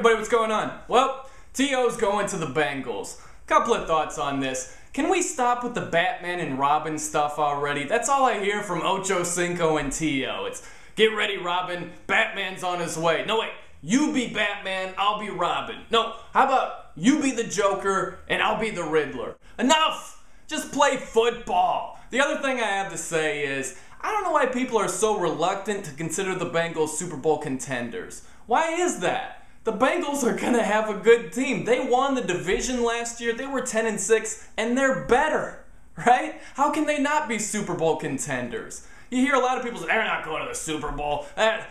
everybody, what's going on? Well, T.O.'s going to the Bengals. Couple of thoughts on this. Can we stop with the Batman and Robin stuff already? That's all I hear from Ochocinco and T.O. It's, get ready, Robin, Batman's on his way. No, wait, you be Batman, I'll be Robin. No, how about you be the Joker and I'll be the Riddler? Enough! Just play football. The other thing I have to say is, I don't know why people are so reluctant to consider the Bengals Super Bowl contenders. Why is that? The Bengals are going to have a good team. They won the division last year. They were 10-6, and they're better, right? How can they not be Super Bowl contenders? You hear a lot of people say, they're not going to the Super Bowl.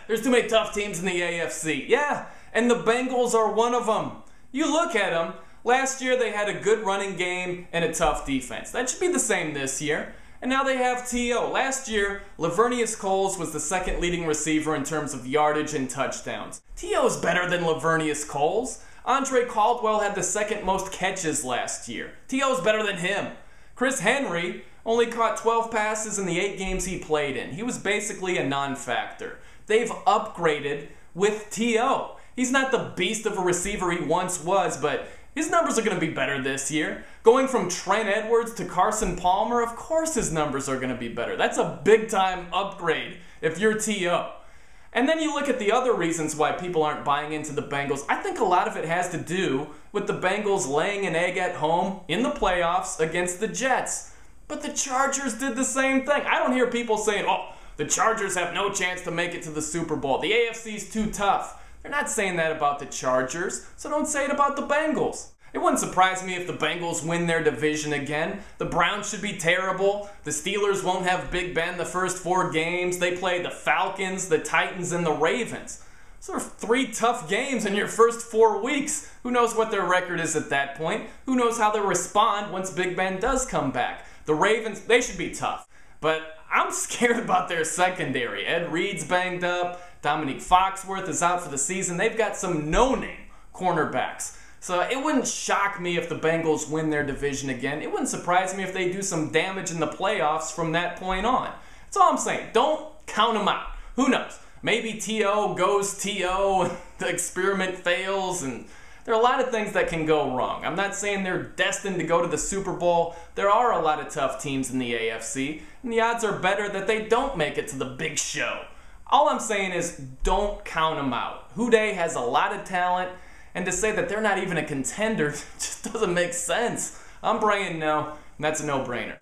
There's too many tough teams in the AFC. Yeah, and the Bengals are one of them. You look at them. Last year, they had a good running game and a tough defense. That should be the same this year. And now they have T.O. Last year, Laveranues Coles was the second leading receiver in terms of yardage and touchdowns. T.O. is better than Laveranues Coles. Andre Caldwell had the second most catches last year. T.O. is better than him. Chris Henry only caught 12 passes in the 8 games he played in. He was basically a non-factor. They've upgraded with T.O. He's not the beast of a receiver he once was, but his numbers are going to be better this year. Going from Trent Edwards to Carson Palmer, of course his numbers are going to be better. That's a big-time upgrade if you're T.O. And then you look at the other reasons why people aren't buying into the Bengals. I think a lot of it has to do with the Bengals laying an egg at home in the playoffs against the Jets. But the Chargers did the same thing. I don't hear people saying, oh, the Chargers have no chance to make it to the Super Bowl. The AFC's too tough. They're not saying that about the Chargers, so don't say it about the Bengals. It wouldn't surprise me if the Bengals win their division again. The Browns should be terrible. The Steelers won't have Big Ben the first 4 games. They play the Falcons, the Titans, and the Ravens. So 3 tough games in your first 4 weeks. Who knows what their record is at that point? Who knows how they'll respond once Big Ben does come back? The Ravens, they should be tough. But I'm scared about their secondary. Ed Reed's banged up. Dominique Foxworth is out for the season. They've got some no-name cornerbacks. So it wouldn't shock me if the Bengals win their division again. It wouldn't surprise me if they do some damage in the playoffs from that point on. That's all I'm saying. Don't count them out. Who knows? Maybe T.O. goes T.O. and the experiment fails, and there are a lot of things that can go wrong. I'm not saying they're destined to go to the Super Bowl. There are a lot of tough teams in the AFC, and the odds are better that they don't make it to the big show. All I'm saying is don't count them out. Houday has a lot of talent, and to say that they're not even a contender just doesn't make sense. I'm Brian No, and that's a no-brainer.